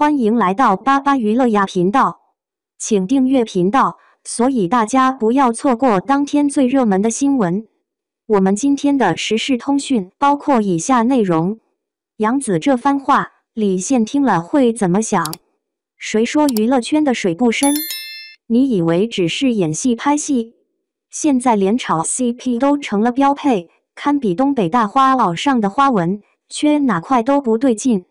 欢迎来到巴巴娱乐呀频道，请订阅频道，所以大家不要错过当天最热门的新闻。我们今天的时事通讯包括以下内容：杨紫这番话，李现听了会怎么想？谁说娱乐圈的水不深？你以为只是演戏拍戏？现在连炒 CP 都成了标配，堪比东北大花袄上的花纹，缺哪块都不对劲。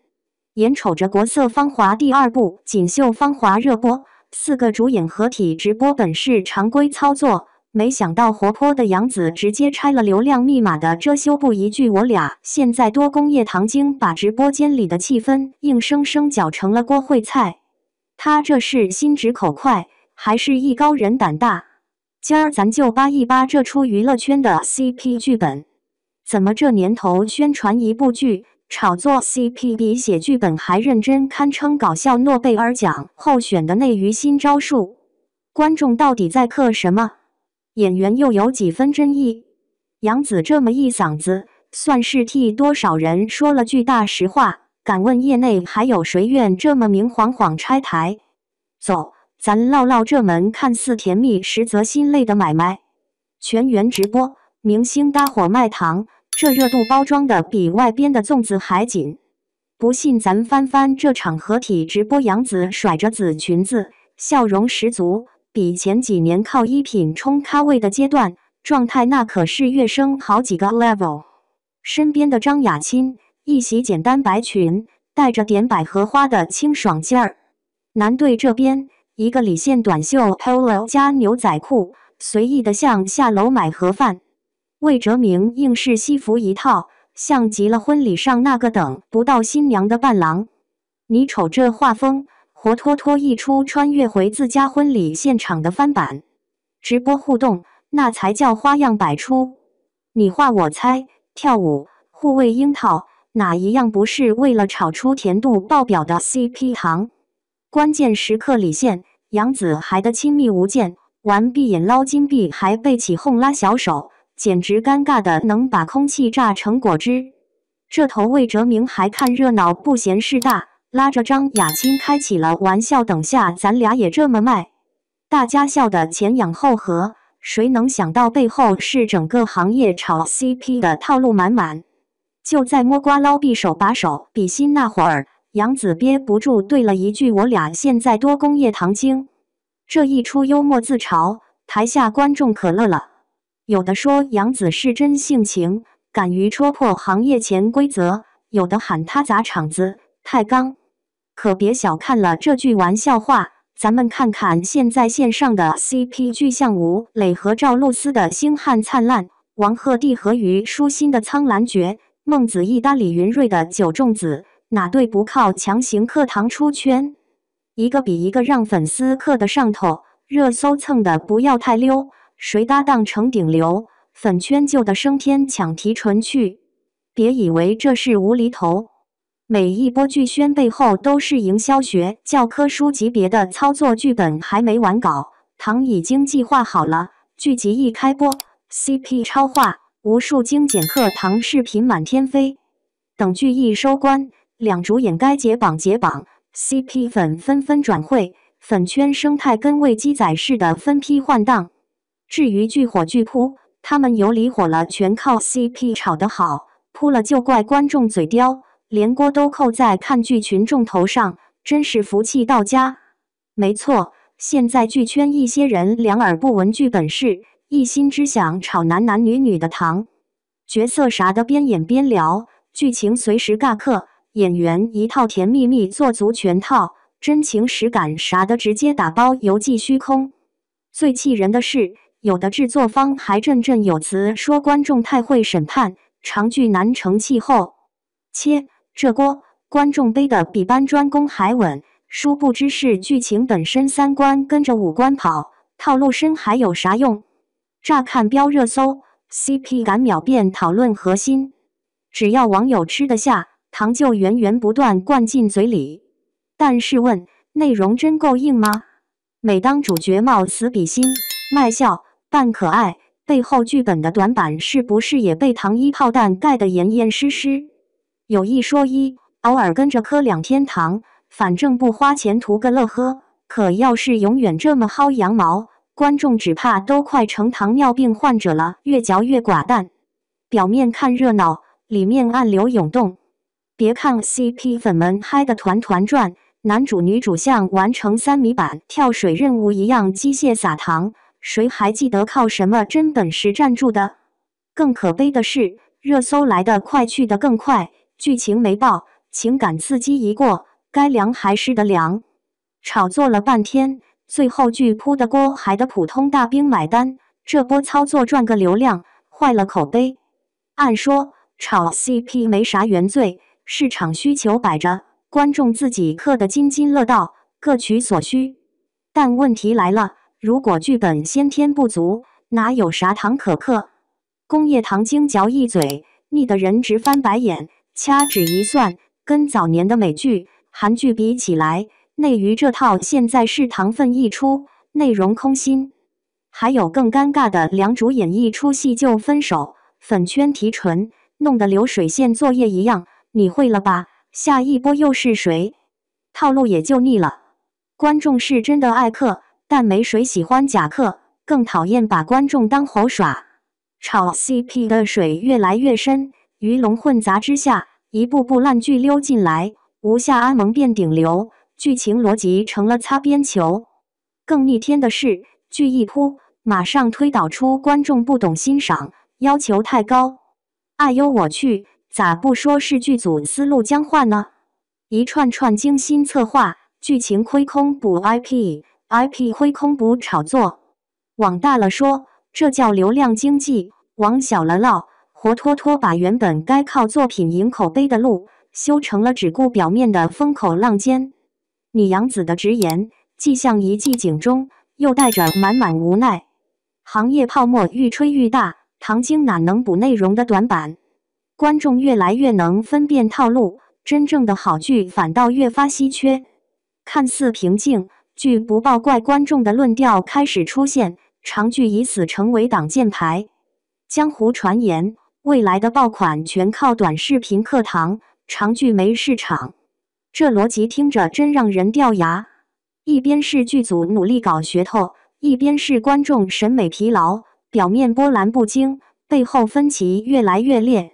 眼瞅着国色芳华第2部《锦绣芳华》热播，4个主演合体直播本是常规操作，没想到活泼的杨紫直接拆了流量密码的遮羞布一句我俩。现在多工业糖精把直播间里的气氛硬生生搅成了锅烩菜，他这是心直口快，还是艺高人胆大？今儿咱就扒一扒这出娱乐圈的 CP 剧本，怎么这年头宣传一部剧？炒作 CP 比写剧本还认真，堪称搞笑诺贝尔奖候选的内娱新招数。观众到底在嗑什么？演员又有几分真意？杨紫这么一嗓子，算是替多少人说了句大实话。敢问业内还有谁愿这么明晃晃拆台？走，咱唠唠这门看似甜蜜实则心累的买卖。全员直播，明星搭伙卖糖。这热度包装的比外边的粽子还紧，不信咱翻翻这场合体直播，杨紫甩着紫裙子，笑容十足，比前几年靠衣品冲咖位的阶段，状态那可是跃升好几个 level。身边的张雅钦一袭简单白裙，带着点百合花的清爽劲儿。男队这边，一个李现短袖 polo 加牛仔裤，随意的像下楼买盒饭。魏哲鸣硬是西服一套，像极了婚礼上那个等不到新娘的伴郎。你瞅这画风，活脱脱一出穿越回自家婚礼现场的翻版。直播互动，那才叫花样百出。你画我猜，跳舞、护卫樱桃，哪一样不是为了炒出甜度爆表的 CP 糖？关键时刻，李现、杨紫还的亲密无间，玩闭眼捞金币还被起哄拉小手。简直尴尬的能把空气榨成果汁。这头魏哲鸣还看热闹不嫌事大，拉着张雅钦开起了玩笑，等下咱俩也这么卖。大家笑得前仰后合，谁能想到背后是整个行业炒 CP 的套路满满。就在摸瓜捞币手把手比心那会儿，杨紫憋不住对了一句我俩现在多工业糖精。这一出幽默自嘲，台下观众可乐了。有的说杨紫是真性情，敢于戳破行业潜规则；有的喊他砸场子，太刚。可别小看了这句玩笑话，咱们看看现在线上的 CP 剧，像吴磊和赵露思的星汉灿烂，王鹤棣和虞书欣的苍兰诀，孟子义搭李云瑞的九重紫，哪对不靠强行嗑糖出圈？一个比一个让粉丝嗑得上头，热搜蹭的不要太溜。谁搭档成顶流，粉圈就得升天抢提纯去。别以为这是无厘头，每一波剧宣背后都是营销学教科书级别的操作，剧本还没完稿，糖已经计划好了。剧集一开播 ，CP 超话，无数精简嗑糖视频满天飞。等剧一收官，两主演该解绑，CP 粉纷纷转会，粉圈生态跟喂鸡仔似的分批换档。至于剧火剧扑，他们有理火了，全靠 CP 炒得好，扑了就怪观众嘴刁，连锅都扣在看剧群众头上，真是福气到家。没错，现在剧圈一些人两耳不闻剧本事，一心只想炒男男女女的糖，角色啥的边演边聊，剧情随时尬嗑，演员一套甜蜜蜜做足全套，真情实感啥的直接打包邮寄虚空。最气人的是，有的制作方还振振有词说观众太会审判，长剧难成气候。切，这锅观众背的比搬砖工还稳，殊不知是剧情本身三观跟着五官跑，套路深还有啥用？乍看飙热搜 ，CP 感秒变讨论核心。只要网友吃得下，糖就源源不断灌进嘴里。但是问，内容真够硬吗？每当主角貌似比心、卖笑、扮可爱，背后剧本的短板是不是也被糖衣炮弹盖得严严实实？有一说一，偶尔跟着嗑2天糖，反正不花钱图个乐呵。可要是永远这么薅羊毛，观众只怕都快成糖尿病患者了，越嚼越寡淡。表面看热闹，里面暗流涌动。别看 CP 粉们嗨得团团转，男主女主像完成3米板跳水任务一样机械撒糖，谁还记得靠什么真本事站住的？更可悲的是，热搜来得快去得更快，剧情没爆，情感刺激一过，该凉还是得凉。炒作了半天，最后剧扑的锅还得普通大兵买单，这波操作赚个流量，坏了口碑。按说炒 CP 没啥原罪，市场需求摆着，观众自己嗑得津津乐道，各取所需。但问题来了，如果剧本先天不足，哪有啥糖可嗑？工业糖精嚼一嘴，腻得人直翻白眼。掐指一算，跟早年的美剧、韩剧比起来，内娱这套现在是糖分溢出，内容空心。还有更尴尬的，两主演一出戏就分手，粉圈提纯，弄得流水线作业一样。你会了吧？下一波又是谁？套路也就腻了。观众是真的爱嗑，但没谁喜欢假嗑，更讨厌把观众当猴耍。炒 CP 的水越来越深，鱼龙混杂之下，一部部烂剧溜进来，无下安萌变顶流，剧情逻辑成了擦边球。更逆天的是，剧一扑，马上推导出观众不懂欣赏，要求太高。哎呦我去，咋不说是剧组思路僵化呢？一串串精心策划，剧情亏空补 IP 亏空补炒作。往大了说，这叫流量经济；往小了唠，活脱脱把原本该靠作品赢口碑的路，修成了只顾表面的风口浪尖。你杨紫的直言，既像一记警钟，又带着满满无奈。行业泡沫愈吹愈大，糖精哪能补内容的短板？观众越来越能分辨套路，真正的好剧反倒越发稀缺。看似平静，剧不爆怪观众的论调开始出现，长剧以死成为挡箭牌。江湖传言，未来的爆款全靠短视频课堂，长剧没市场。这逻辑听着真让人掉牙。一边是剧组努力搞噱头，一边是观众审美疲劳，表面波澜不惊，背后分歧越来越烈。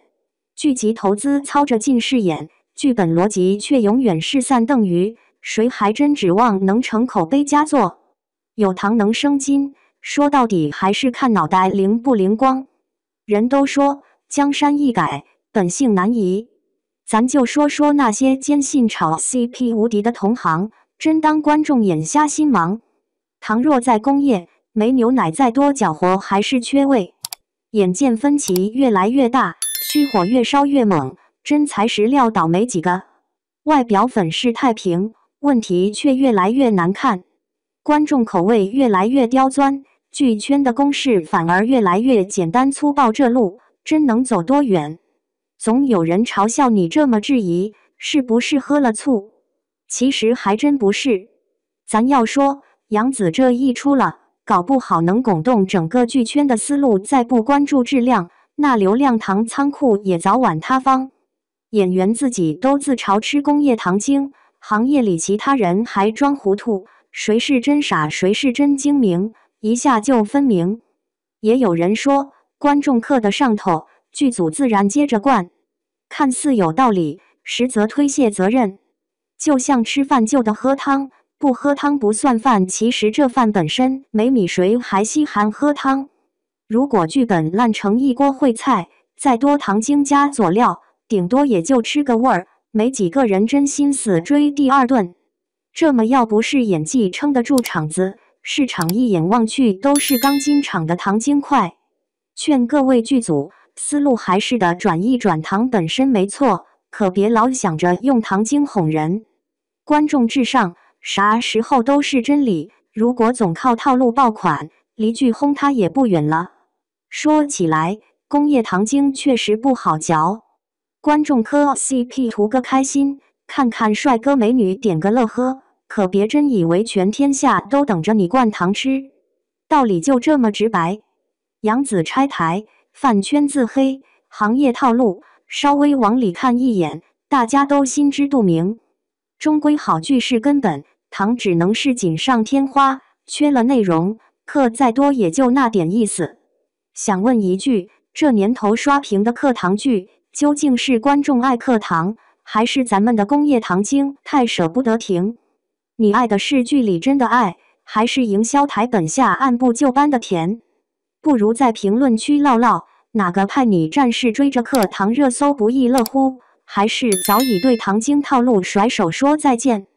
剧集投资操着近视眼，剧本逻辑却永远是三瞪鱼，谁还真指望能成口碑佳作？有糖能生金，说到底还是看脑袋灵不灵光。人都说江山易改，本性难移。咱就说说那些坚信炒 CP 无敌的同行，真当观众眼瞎心盲。糖若在工业，没牛奶再多搅和还是缺味。眼见分歧越来越大，虚火越烧越猛，真材实料倒没几个。外表粉饰太平，问题却越来越难看。观众口味越来越刁钻，剧圈的公式反而越来越简单粗暴，这路真能走多远？总有人嘲笑你这么质疑，是不是喝了醋？其实还真不是。咱要说，杨紫这一出了，搞不好能拱动整个剧圈的思路，再不关注质量，那流量糖仓库也早晚塌方。演员自己都自嘲吃工业糖精，行业里其他人还装糊涂，谁是真傻，谁是真精明，一下就分明。也有人说，观众嗑得上头，剧组自然接着灌，看似有道理，实则推卸责任。就像吃饭就得喝汤，不喝汤不算饭，其实这饭本身没米，谁还稀罕喝汤？如果剧本烂成一锅烩菜，再多糖精加佐料，顶多也就吃个味儿，没几个人真心思追第二顿。这么要不是演技撑得住场子，市场一眼望去都是钢筋厂的糖精块。劝各位剧组，思路还是得转一转，糖本身没错，可别老想着用糖精哄人。观众至上，啥时候都是真理。如果总靠套路爆款，离剧轰塌也不远了。说起来，工业糖精确实不好嚼。观众磕 CP 图个开心，看看帅哥美女点个乐呵，可别真以为全天下都等着你灌糖吃。道理就这么直白。杨紫拆台，饭圈自黑，行业套路，稍微往里看一眼，大家都心知肚明。终归好剧是根本，糖只能是锦上添花，缺了内容，课再多也就那点意思。想问一句，这年头刷屏的课堂剧，究竟是观众爱课堂，还是咱们的工业糖精太舍不得停？你爱的是剧里真的爱，还是营销台本下按部就班的甜？不如在评论区唠唠，哪个派你战士追着课堂热搜不亦乐乎，还是早已对糖精套路甩手说再见？